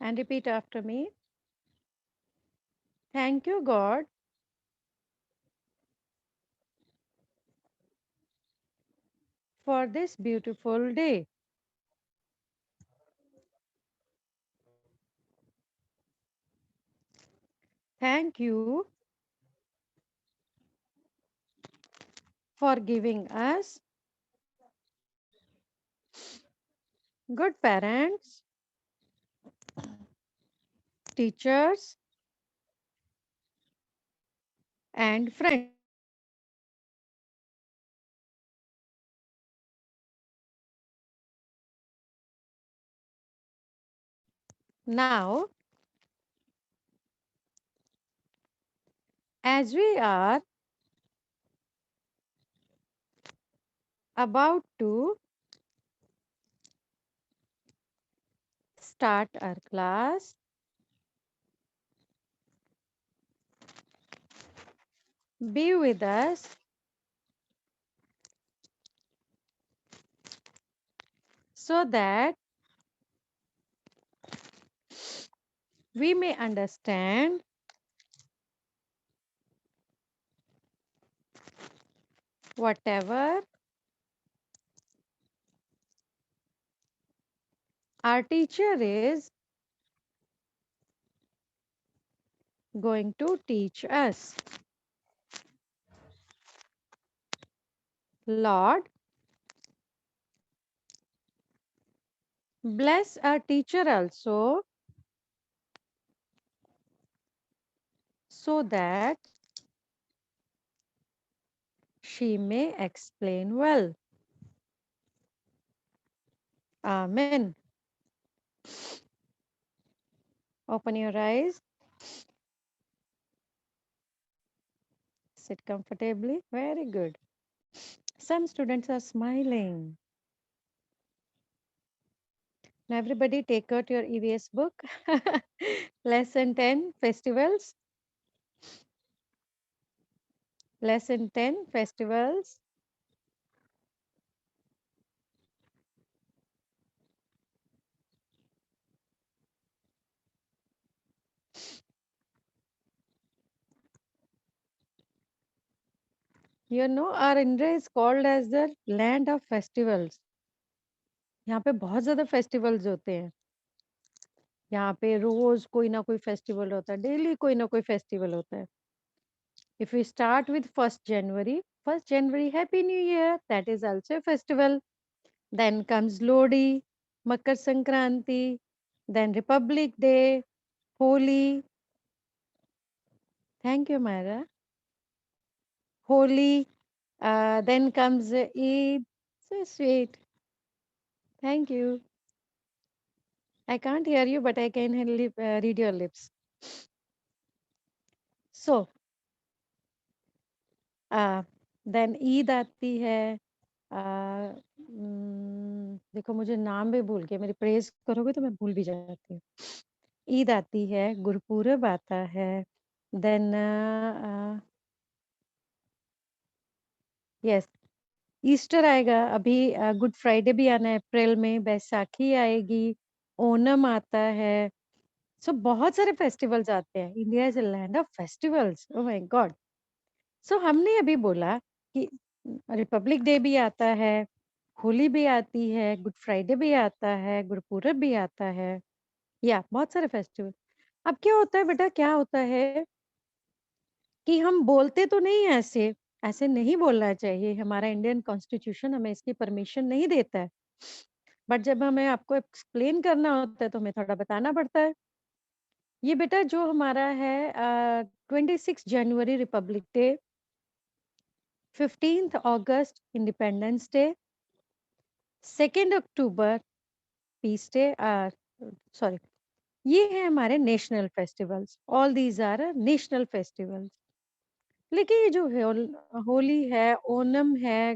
and repeat after me. Thank you, God, for this beautiful day. Thank you for giving us good parents, teachers, and friends. Now, as we are about to start our class, be with us so that we may understand whatever our teacher is going to teach us. Lord, bless our teacher also so that she may explain well. Amen. Open your eyes, sit comfortably. Very good. Some students are smiling. Now, everybody, take out your EVS book. Lesson 10 Festivals. Lesson 10 Festivals. You know, our India is called as the land of festivals. यहाँ पे बहुत ज़्यादा festivals होते हैं। यहाँ पे रोज़ कोई ना कोई फेस्टिवल होता है, डेली कोई ना कोई फेस्टिवल होता है। If we start with 1st January, Happy New Year, that is also a festival. Then comes Lodi, Makar Sankranti, then Republic Day, Holi. Thank you, Myra. Holi, then comes Eid. So sweet. Thank you. I can't hear you, but I can read your lips. So, then Eid आती है। देखो मुझे नाम भी भूल गया, मेरी praise करोगे तो मैं भूल भी जाती हूँ। ईद आती है, गुरपूरब आता है, देन यस ईस्टर आएगा, अभी गुड फ्राइडे भी आना है अप्रैल में, बैसाखी आएगी, ओणम आता है। सो बहुत सारे फेस्टिवल्स आते हैं। India is a land of festivals. Oh my god! So हमने अभी बोला कि रिपब्लिक डे भी आता है, होली भी आती है, गुड फ्राइडे भी आता है, गुरपूरब भी आता है, या बहुत सारे फेस्टिवल। अब क्या होता है बेटा, क्या होता है कि हम बोलते तो नहीं हैं ऐसे, ऐसे नहीं बोलना चाहिए, हमारा इंडियन कॉन्स्टिट्यूशन हमें इसकी परमिशन नहीं देता है। बट जब हमें आपको एक्सप्लेन करना होता है तो हमें थोड़ा बताना पड़ता है। ये बेटा जो हमारा है 26 जनवरी रिपब्लिक डे, 15th अगस्त इंडिपेंडेंस डे, 2nd अक्टूबर पीस डे, सॉरी, ये है हमारे national festivals. All these are national festivals. लेकिन ये जो है होली है, ओणम है,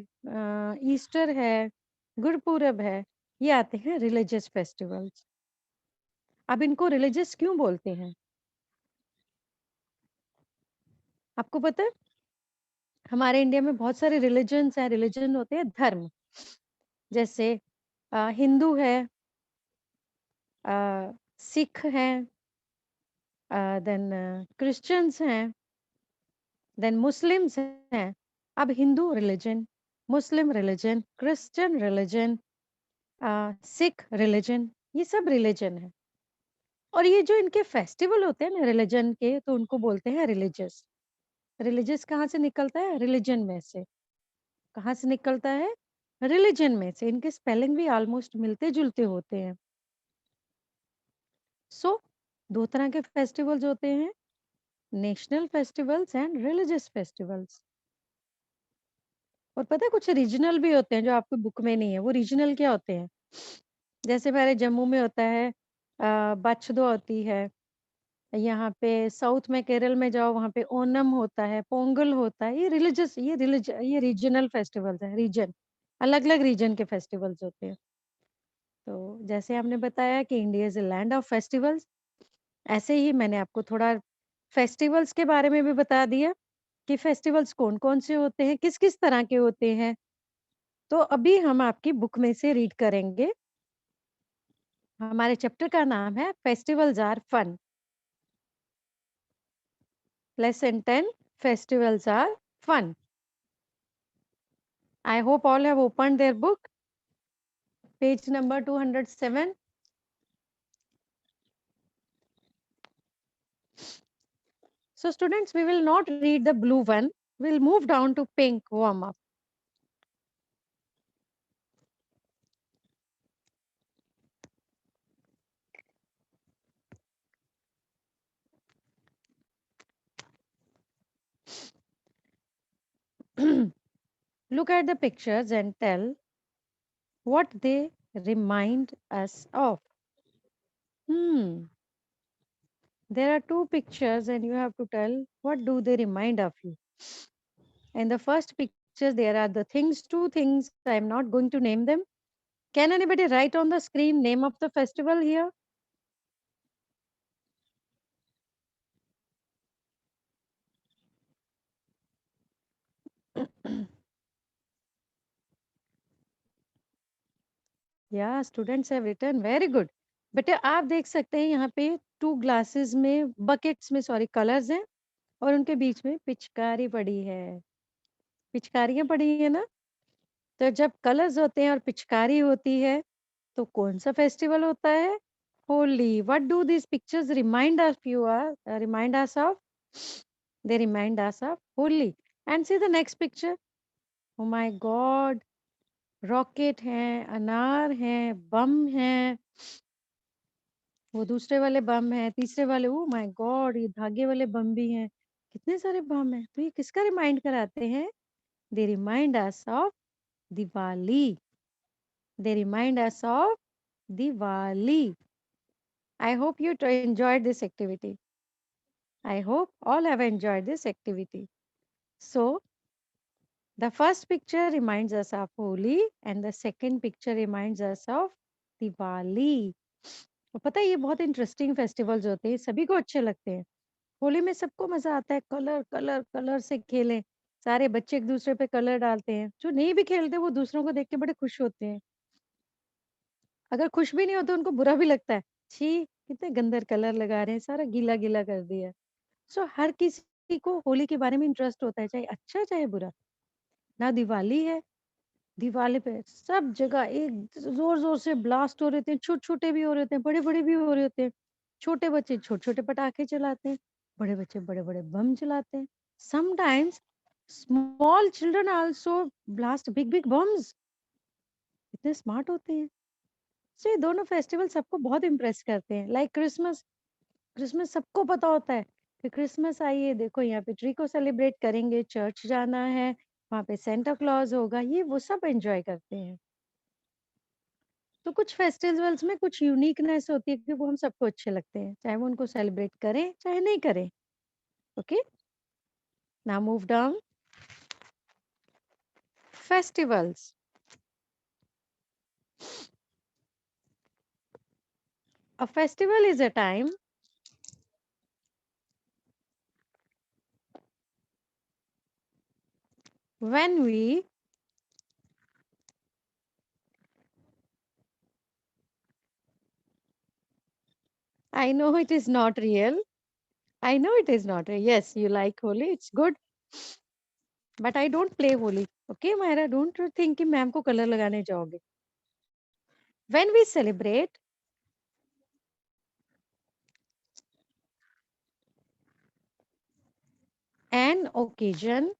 ईस्टर है, गुरपूरब है, ये आते हैं रिलीजियस फेस्टिवल्स। अब इनको रिलीजियस क्यों बोलते हैं आपको पता है? हमारे इंडिया में बहुत सारे रिलीजन्स हैं। रिलीजन होते हैं धर्म। जैसे हिंदू है, सिख हैं, देन क्रिश्चियंस हैं, देन मुस्लिम्स हैं। अब हिंदू रिलीजन, मुस्लिम religion, Christian religion, Sikh religion, ये सब रिलीजन है। और ये जो इनके फेस्टिवल होते हैं ना रिलीजन के, तो उनको बोलते हैं रिलीजियस। रिलीजियस कहाँ से निकलता है? रिलीजन में से। कहाँ से निकलता है? रिलीजन में से। इनके स्पेलिंग भी ऑलमोस्ट मिलते-जुलते होते हैं। सो 2 तरह के फेस्टिवल्स होते हैं, national festivals and religious festivals. और पता है कुछ रीजनल भी होते हैं जो आपकी बुक में नहीं है। वो रीजनल क्या होते हैं? जैसे हमारे जम्मू में होता है बच्छदुआ होती है। यहाँ पे साउथ में केरल में जाओ वहाँ पे ओणम होता है, पोंगल होता है। ये रीजनल फेस्टिवल्स हैं, रीजन। अलग-अलग रीजन के फेस्टिवल्स होते हैं। तो जैसे आपने बताया कि India is a land of festivals, ऐसे ही मैंने आपको थोड़ा फेस्टिवल्स के बारे में भी बता दिया कि फेस्टिवल्स कौन-कौन से होते हैं, किस-किस तरह के होते हैं। तो अभी हम आपकी बुक में से रीड करेंगे। हमारे चैप्टर का नाम है festivals are fun. Lesson 10 festivals are fun. I hope all have opened their book, page number 207. So students, we will not read the blue one. We'll move down to pink warm up. Look at the pictures and tell what they remind us of. Hmm. There are two pictures and you have to tell what do they remind of you. In the first picture, there are the things, two things. I am not going to name them. Can anybody write on the screen name of the festival here? या students have written very good. बेटा आप देख सकते हैं यहाँ पे 2 glasses में buckets में सॉरी कलर्स हैं और उनके बीच में पिचकारी पड़ी है। पिचकारियाँ पड़ी है ना? तो जब कलर्स होते हैं और पिचकारी होती है, तो कौन-सा फेस्टिवल होता है? Holi. What do these pictures remind us of? They remind us of Holi. And see the next picture. Oh my God! Rocket हैं, अनार हैं, बम हैं। वो दूसरे वाले बम हैं, तीसरे वाले ओह माय गॉड! ये धागे वाले बम भी हैं। कितने सारे बम हैं। तो ये किसका रिमाइंड कराते हैं? They remind us of Diwali. They remind us of Diwali. I hope you enjoyed this activity. I hope all have enjoyed this activity. So, the first picture reminds us of Holi and the second picture reminds us of Diwali. और पता है ये बहुत interesting festivals होते हैं, सभी को अच्छे लगते हैं। होली में सबको मजा आता है, कलर कलर कलर से खेलें। सारे बच्चे एक दूसरे पे कलर डालते हैं। जो नहीं भी खेलते वो दूसरों को देख के बड़े खुश होते हैं। अगर खुश भी नहीं होते उनको बुरा भी लगता है। छी! कितने गंदे कलर लगा रहे हैं, सारा गीला-गीला कर दिया। सो हर किसी को होली के बारे में इंटरेस्ट होता है, चाहे अच्छा चाहे बुरा। ना दिवाली है, दिवाली पे सब जगह एक ज़ोर-ज़ोर से ब्लास्ट हो रहे थे, छोटे-छोटे भी हो रहे थे, बड़े-बड़े भी हो रहे थे। छोटे बच्चे छोटे-छोटे पटाखे चलाते हैं, बड़े बच्चे बड़े-बड़े बम चलाते हैं। Sometimes small children also blast big big bombs. इतने स्मार्ट होते हैं। सो ये दोनों फेस्टिवल सबको बहुत इम्प्रेस करते हैं। लाइक क्रिसमस, क्रिसमस सबको पता होता है कि क्रिसमस आई है, देखो यहाँ पे ट्री को सेलिब्रेट करेंगे, चर्च जाना है, वहाँ पे सेंटा क्लॉज होगा, ये वो सब एन्जॉय करते हैं। तो कुछ फेस्टिवल्स में कुछ यूनिकनेस होती है कि वो हम सबको अच्छे लगते हैं, चाहे वो उनको सेलिब्रेट करें, चाहे नहीं करें। Okay, now move down. Festivals. A festival is a time when we I know it is not real. I know it is not real. Yes, you like Holi. It's good. But I don't play Holi. Okay, Myra, don't you think कि ma'am को colour लगाने जाओगे. When we celebrate an occasion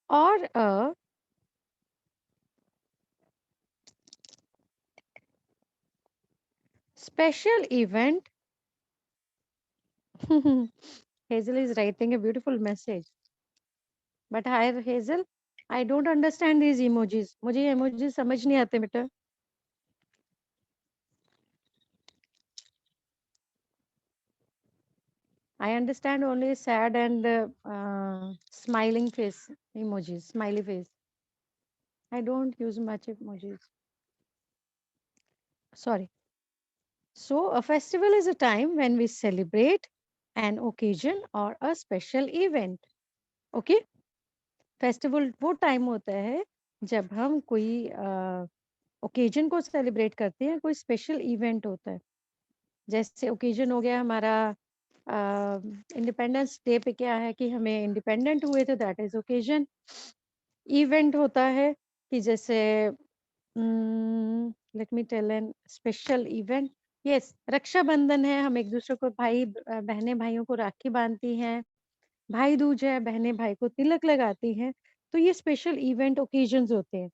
or a special event, Hazel is writing a beautiful message. But hi, Hazel, I don't understand these emojis. मुझे ये emojis समझ नहीं आते बेटा. I understand only sad and smiling face emojis, smiley face. I don't use much emojis. Sorry. So, a festival is a time when we celebrate an occasion or a special event. Okay? Festival वो time होता है जब हम कोई occasion को celebrate करते हैं, कोई स्पेशल इवेंट होता है. जैसे ओकेजन हो गया हमारा इंडिपेंडेंस डे पे क्या है कि हमें इंडिपेंडेंट हुए थे, दैट इज ओकेजन. इवेंट होता है कि जैसे let me tell an special event. Yes, Rakshabandhan है, हम एक दूसरे को बहनें भाइयों को राखी बांधती हैं. भाई दूज है, बहनें भाई को तिलक लगाती हैं. तो ये स्पेशल इवेंट ओकेजन्स होते हैं.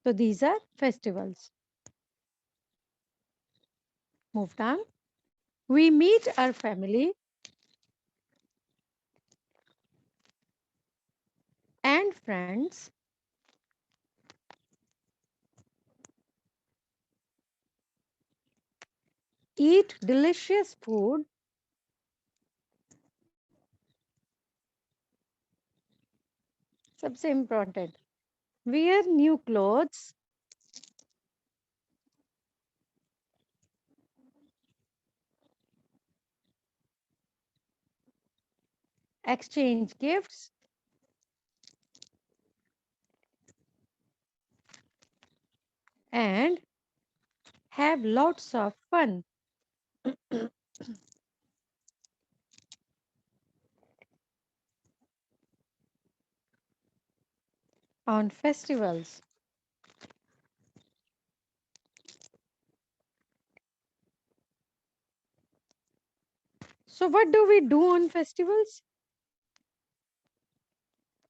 तो these are festivals. Move down. We meet our family and friends eat delicious food, सबसे important, wear new clothes, exchange gifts, and have lots of fun. On festivals. So what do we do on festivals?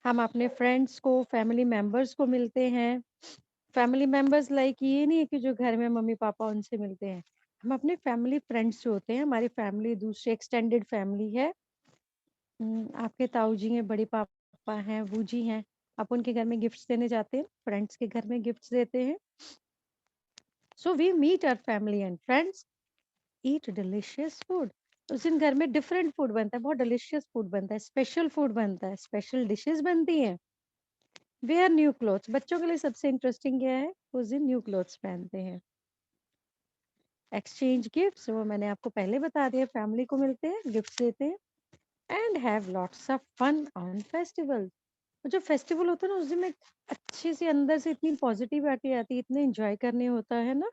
हम अपने friends को, family members को मिलते हैं. Family members like ये नहीं है कि जो घर में मम्मी पापा उनसे मिलते हैं. हम अपने फैमिली फ्रेंड्स जो होते हैं, हमारी फैमिली दूसरी एक्सटेंडेड फैमिली है. आपके ताऊ जी हैं, बड़े पापा हैं, बूजी हैं, आप उनके घर में गिफ्ट्स देने जाते हैं, फ्रेंड्स के घर में गिफ्ट्स देते हैं. So we meet our family and friends, eat delicious food. उस दिन घर में डिफरेंट फूड बनता है, बहुत डिलिशियस फूड बनता है, स्पेशल फूड बनता है, स्पेशल डिशेस बनती हैं. वेयर न्यू क्लोथ्स, बच्चों के लिए सबसे इंटरेस्टिंग क्या है, उस दिन न्यू क्लोथ्स पहनते हैं. एक्सचेंज गिफ्ट्स, वो मैंने आपको पहले बता दिया, फैमिली को मिलते हैं, गिफ्ट्स देते हैं. And have lots of fun on festival. जो फेस्टिवल होता है ना, उस दिन में अच्छे से अंदर से इतनी पॉजिटिविटी आती है, इतने एंजॉय करने होता है ना.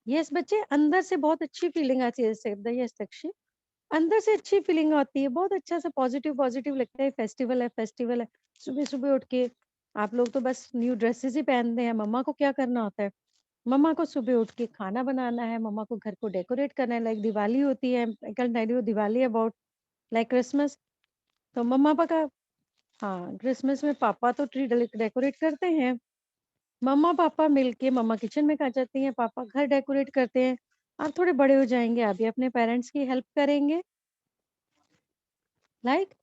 यस बच्चे, अंदर से बहुत अच्छी फीलिंग आती है. यस तक्षी, अंदर से अच्छी फीलिंग आती है, बहुत अच्छा सा पॉजिटिव पॉजिटिव लगता है. फेस्टिवल है, फेस्टिवल है. सुबह सुबह उठ के आप लोग तो बस न्यू ड्रेसेस ही पहनते हैं. मम्मा को क्या करना होता है, मम्मा को सुबह उठ के खाना बनाना है, मम्मा को घर को डेकोरेट करना है. लाइक दिवाली होती है, कल दिवाली अबाउट लाइक क्रिसमस. तो मम्मा पापा, हाँ, क्रिसमस में पापा तो ट्री डेकोरेट करते हैं. मम्मा पापा मिलके, मम्मा किचन में आ जाती हैं, पापा घर डेकोरेट करते हैं. आप थोड़े बड़े हो जाएंगे, आप भी अपने पेरेंट्स की हेल्प करेंगे. लाइक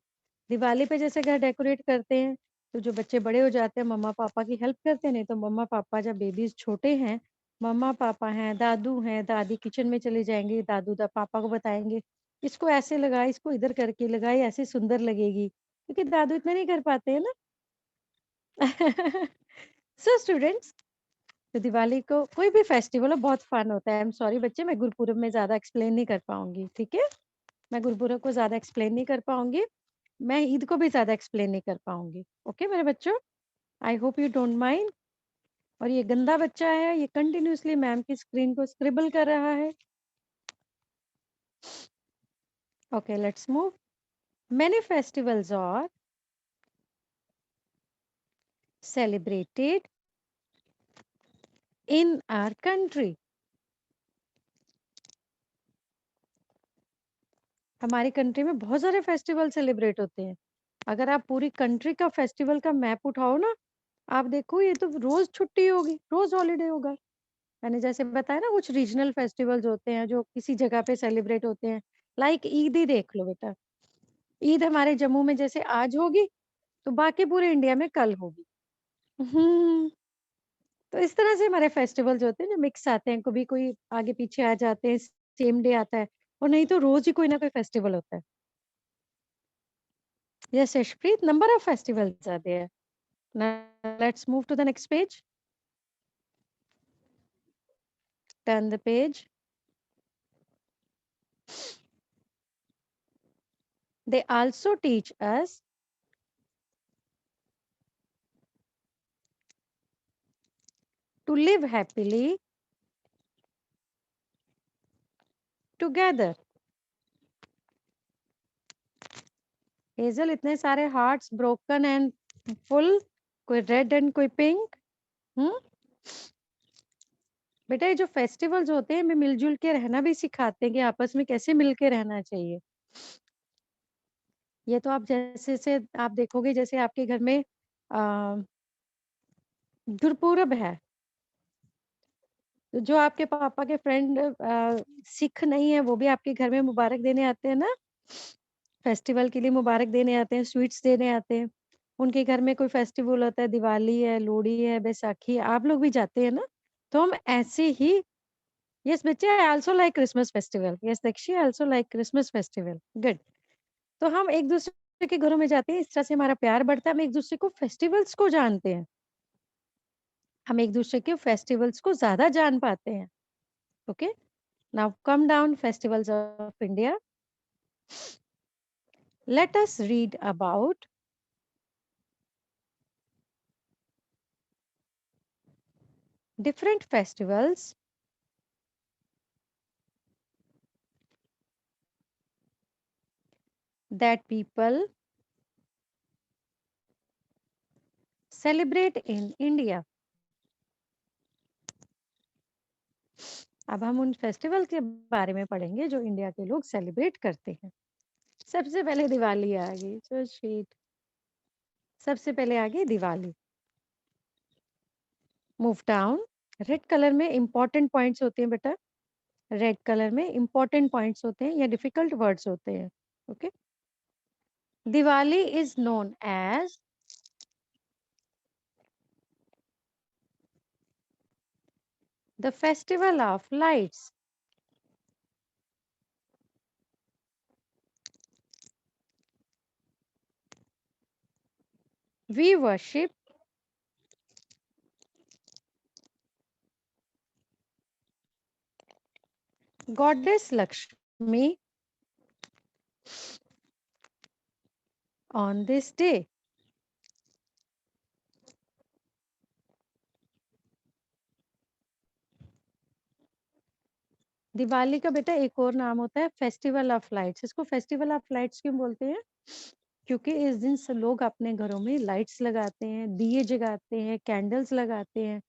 दिवाली पे जैसे घर डेकोरेट करते हैं, तो जो बच्चे बड़े हो जाते हैं मम्मा पापा की हेल्प करते हैं. नहीं तो मम्मा पापा जब बेबीज छोटे हैं, मम्मा पापा हैं, दादू हैं, दादी किचन में चले जाएंगे, दादू पापा को बताएंगे, इसको ऐसे लगाए, इसको इधर करके लगाए, ऐसे सुंदर लगेगी, क्योंकि दादू इतना नहीं कर पाते हैं ना. सो स्टूडेंट्स, तो दिवाली को कोई भी फेस्टिवल हो, बहुत फन होता है. आई एम सॉरी बच्चे, मैं गुरुपुरब में ज्यादा एक्सप्लेन नहीं कर पाऊंगी, ठीक है. मैं गुरुपुरब को ज्यादा एक्सप्लेन नहीं कर पाऊंगी. मैं ईद को भी ज्यादा एक्सप्लेन नहीं कर पाऊंगी. ओके मेरे बच्चों, I hope you don't mind. और ये गंदा बच्चा है, ये कंटिन्यूअसली मैम की स्क्रीन को स्क्रिबल कर रहा है। Okay, let's move. Many festivals are celebrated in our country. हमारी कंट्री में बहुत सारे फेस्टिवल सेलिब्रेट होते हैं। अगर आप पूरी कंट्री का फेस्टिवल का मैप उठाओ ना, आप देखो ये तो रोज छुट्टी होगी, रोज हॉलिडे होगा। मैंने जैसे बताया ना, कुछ रीजनल फेस्टिवल्स होते हैं जो किसी जगह पे सेलिब्रेट होते हैं। लाइक ईद ही देख लो बेटा। ईद हमारे जम्मू में जैसे आज होगी, तो बाकी पूरे इंडिया में कल होगी। हम्म। तो इस तरह से हमारे फेस्टिवल्स होते हैं जो मिक्स आते हैं, कभी कोई आगे पीछे आ जाते हैं, सेम डे आता है, और नहीं तो रोज ही कोई ना कोई फेस्टिवल होता है। Yes, Yashpreet, number of festivals are there. Now let's move to the next page. Turn the page. They also teach us to live happily together. Hazel, इतने सारे hearts broken and full, कोई red and कोई pink. हम्म। बेटा ये जो festivals होते हैं, हमें मिलजुल के रहना भी सिखाते हैं कि आपस में कैसे मिल के रहना चाहिए। ये तो आप जैसे से आप देखोगे, जैसे आपके घर में आ, गुरपूरब है, तो जो आपके पापा के फ्रेंड सिख नहीं है, वो भी आपके घर में मुबारक देने आते हैं ना, फेस्टिवल के लिए मुबारक देने आते हैं, स्वीट्स देने आते हैं। उनके घर में कोई फेस्टिवल होता है, दिवाली है, लोहड़ी है, बैसाखी है, आप लोग भी जाते हैं ना। तो हम ऐसे ही, यस बच्चे, I also like Christmas festival, yes Dikshi, I also like Christmas festival, good. तो हम एक दूसरे के घरों में जाते हैं, इस तरह से हमारा प्यार बढ़ता है, हम एक दूसरे को फेस्टिवल्स को जानते हैं, हम एक दूसरे के फेस्टिवल्स को ज्यादा जान पाते हैं। Okay, now come down, festivals of India. Let us read about different festivals that people celebrate in India. अब हम उन फेस्टिवल के बारे में पढ़ेंगे जो इंडिया के लोग सेलिब्रेट करते हैं। सबसे पहले दिवाली आ गई, सो स्वीट। सबसे पहले आ गई Diwali. Move down. Red colour में इंपॉर्टेंट पॉइंट्स होते हैं बेटा, रेड कलर में इंपॉर्टेंट पॉइंट्स होते हैं या डिफिकल्ट वर्ड्स होते हैं। Okay, Diwali is known as the festival of lights. We worship goddess Lakshmi on this day. Diwali का बेटा एक और नाम होता है फेस्टिवल ऑफ लाइट्स। इसको फेस्टिवल ऑफ लाइट्स क्यों बोलते हैं? क्योंकि इस दिन सब लोग अपने घरों में लाइट्स लगाते हैं, दिए जगाते हैं, कैंडल्स लगाते हैं।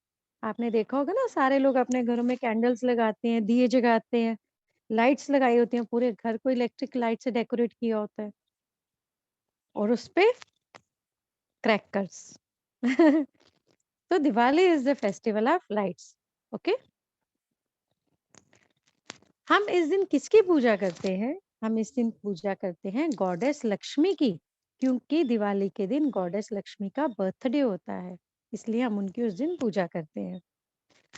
आपने देखा होगा ना, सारे लोग अपने घरों में कैंडल्स लगाते हैं, दिए जगाते हैं, लाइट्स लगाई होती हैं, पूरे घर को इलेक्ट्रिक लाइट से डेकोरेट किया होता है, और उस पे क्रैकर्स। तो Diwali is the festival of lights. Okay, हम इस दिन किसकी पूजा करते हैं? हम इस दिन पूजा करते हैं गॉडेस लक्ष्मी की, क्योंकि दिवाली के दिन गॉडेस लक्ष्मी का बर्थडे होता है, इसलिए हम उनकी उस दिन पूजा करते हैं।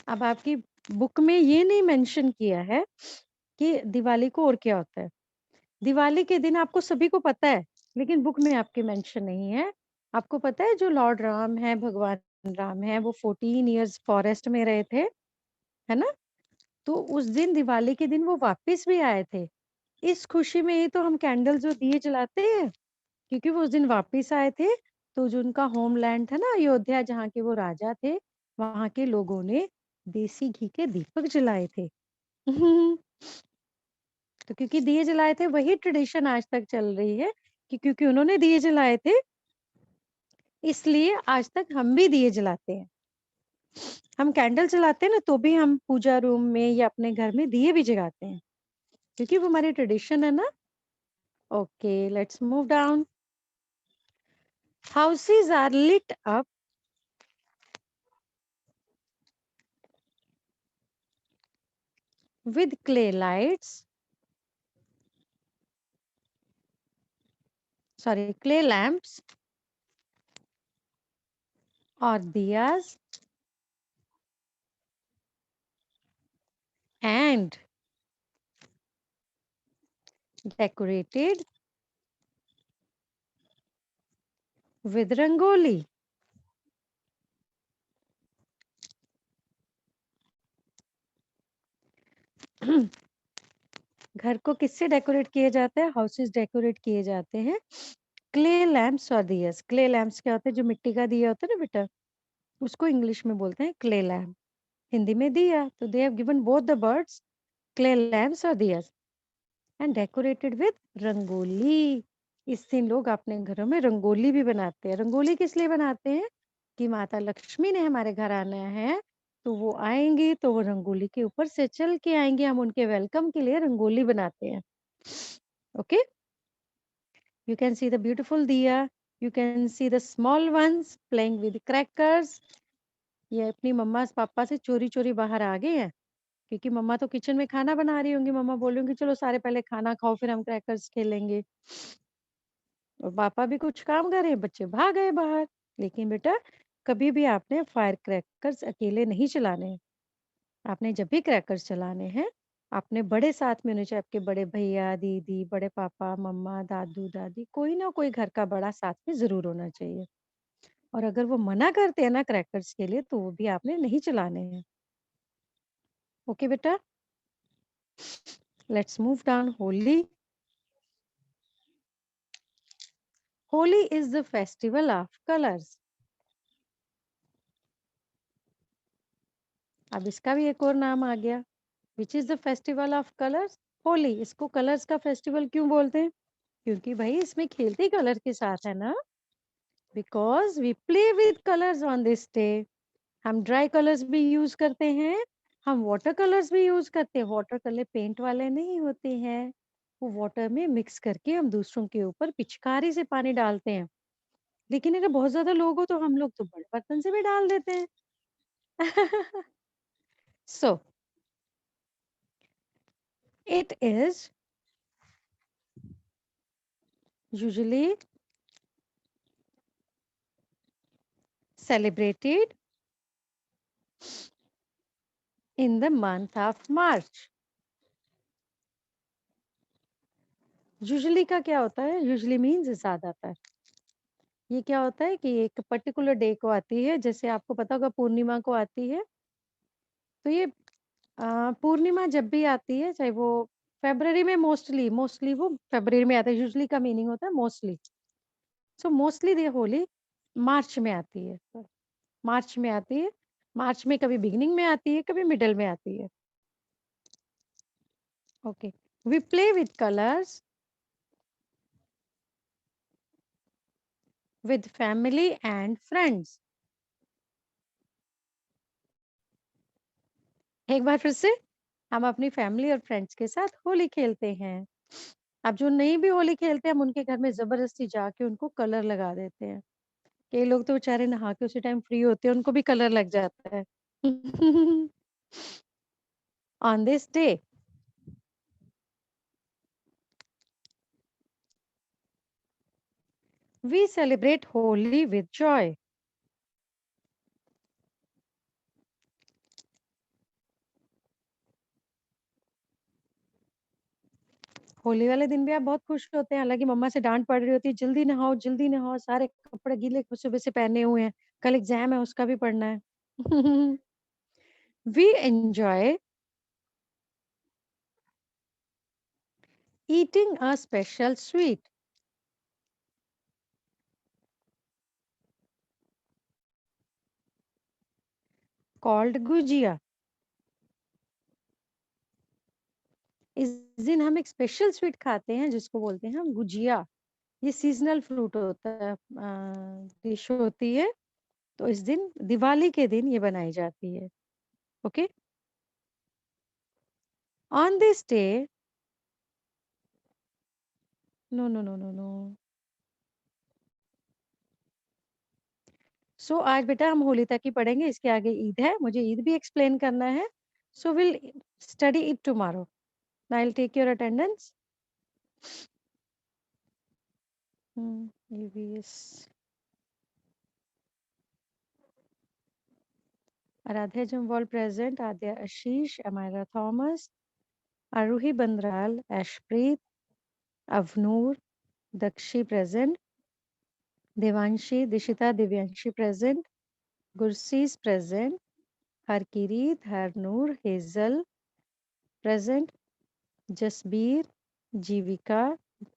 अब आपकी बुक में ये नहीं मेंशन किया है कि दिवाली को और क्या होता है। दिवाली के दिन आपको सभी को पता है, लेकिन बुक में आपके मेंशन नहीं है। आपको पता है जो लॉर्ड राम है, भगवान राम है, वो 14 इयर्स फॉरेस्ट में रहे थे, है ना? तो उस दिन दिवाली के दिन वो वापस भी आए थे। इस खुशी में ही तो हम कैंडल जो दिए जलाते हैं, क्योंकि वो उस दिन वापस आए थे। तो जो उनका होमलैंड था ना, अयोध्या, जहाँ के वो राजा थे, वहाँ के लोगों ने देसी घी के दीपक जलाए थे। तो क्योंकि दिए जलाए थे वही ट्रेडिशन आज तक चल रही है कि क्योंकि उन्होंने दिए जलाए थे इसलिए आज तक हम भी दिए जलाते हैं। हम कैंडल जलाते हैं ना तो भी हम पूजा रूम में या अपने घर में दिए भी जगाते हैं क्योंकि वो हमारी ट्रेडिशन है ना। Okay, let's move down. Houses are lit up with clay lights, sorry, clay lamps or diyas and decorated with rangoli. घर को किससे डेकोरेट किया जाता है? हाउसेस डेकोरेट किए जाते हैं क्ले लैम्प्स और दियस। क्ले लैम्प्स क्या होता है? जो मिट्टी का दिया होता है ना बेटा, उसको इंग्लिश में बोलते हैं क्ले लैम्प, हिंदी में दिया। तो they have given both the words clay lamps और दियस एंड डेकोरेटेड विद रंगोली। इस दिन लोग अपने घरों में रंगोली भी बनाते हैं। रंगोली किस लिए बनाते हैं? कि माता लक्ष्मी ने हमारे घर आना है तो वो आएंगी तो वो रंगोली के ऊपर से चल के आएंगे, हम उनके वेलकम के लिए रंगोली बनाते हैं। Okay, you can see the beautiful diya, you can see the small ones playing with crackers. ये अपनी मम्मा पापा से चोरी चोरी बाहर आ गए हैं क्योंकि मम्मा तो किचन में खाना बना रही होंगी। मम्मा बोल रही होंगी चलो सारे पहले खाना खाओ फिर हम क्रैकर्स खेलेंगे। और पापा भी कुछ काम कर रहे हैं, बच्चे भाग गए बाहर। लेकिन बेटा कभी भी आपने फायर क्रैकर्स अकेले नहीं चलाने हैं। आपने जब भी क्रैकर्स चलाने हैं आपने बड़े साथ में होने चाहिए। आपके बड़े भैया दीदी, बड़े पापा मम्मा, दादू दादी, कोई ना कोई घर का बड़ा साथ में जरूर होना चाहिए। और अगर वो मना करते हैं ना क्रैकर्स के लिए तो वो भी आपने नहीं चलाने हैं। ओके बेटा, let's move down. Holi. Holi is the festival of colours. अब इसका भी एक और नाम आ गया, which is the festival of colours. Holi. इसको कलर्स का फेस्टिवल क्यों बोलते हैं? क्योंकि भाई इसमें खेलते ही कलर के साथ है ना। Because we play with colours on this day. हम ड्राई कलर्स भी यूज करते हैं, हम वाटर कलर्स भी यूज करते हैं। वाटर कलर पेंट वाले नहीं होते हैं, वो वाटर में मिक्स करके हम दूसरों के ऊपर पिचकारी से पानी डालते हैं। लेकिन अगर बहुत ज्यादा लोग हो तो हम लोग तो बड़े बर्तन से भी डाल देते हैं। So it is usually celebrated in the month of March. Usually का क्या होता है? यूजुअली मीन्स ज्यादातर। ये क्या होता है कि एक पर्टिकुलर डे को आती है, जैसे आपको पता होगा पूर्णिमा को आती है। तो ये पूर्णिमा जब भी आती है चाहे वो फेब्रवरी में, मोस्टली मोस्टली वो फेब्रवरी में आता है। यूजुअली का मीनिंग होता है mostly. So mostly they Holi March में आती है। मार्च में आती है। मार्च में कभी बिगिनिंग में आती है, कभी मिडल में आती है। Okay, we play with colours with family and friends। एक बार फिर से, हम अपनी फैमिली और फ्रेंड्स के साथ होली खेलते हैं। अब जो नहीं भी होली खेलते हैं हम उनके घर में जबरदस्ती जाके उनको कलर लगा देते हैं। कई लोग तो बेचारे नहा के उसी टाइम फ्री होते हैं, उनको भी कलर लग जाता है। On this day we celebrate Holi with joy. Holi वाले दिन भी आप बहुत खुश होते हैं, हालांकि मम्मा से डांट पड़ रही होती है जल्दी नहाओ, सारे कपड़े गीले सुबह से पहने हुए हैं, कल एग्जाम है उसका भी पढ़ना है। We enjoy eating a special sweet। Called gujiya. इस दिन हम एक स्पेशल स्वीट खाते हैं जिसको बोलते हैं हम गुजिया। ये सीजनल फ्रूट होता है, डिश होती है। तो इस दिन दिवाली के दिन ये बनाई जाती है। Okay. On this day, no no no no no, so आज बेटा हम होली तक ही पढ़ेंगे, इसके आगे ईद है, मुझे ईद भी एक्सप्लेन करना है। So will study it tomorrow. I will take your attendance. EVS, Aaradhya Jamwal present, Aadya Ashish, Amaira Thomas, Aaruhi Bandral, Aishpreet, Avnoor, Dakshi present, Devanshi, Dishita, Divyanshi present, Gursees present, Harkirat, Harnoor, Hazel present, Jasbir, Jeevika,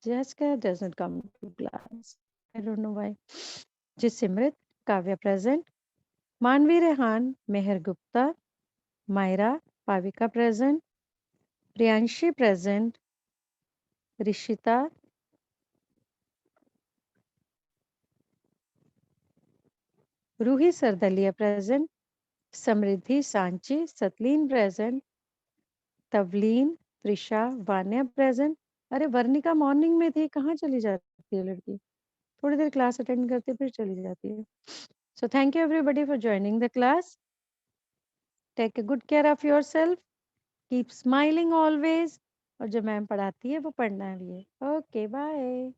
Jessica doesn't come to class. I don't know why. Jisimrit, Kavya present. Manvi Rehan, Meher Gupta, Myra, Pavika present. Priyanshi present. Rishita, Ruhi Sardalia present. Samriddhi Sanchi, Satleen present. Tavleen, Trisha, Vanya present. अरे Varnika morning में थी, कहाँ चली जाती है लड़की? थोड़ी देर class attend करती फिर चली जाती है। So thank you everybody for joining the class. Take a good care of yourself, keep smiling always, और जो मैम पढ़ाती है वो पढ़ना भी है। Okay bye.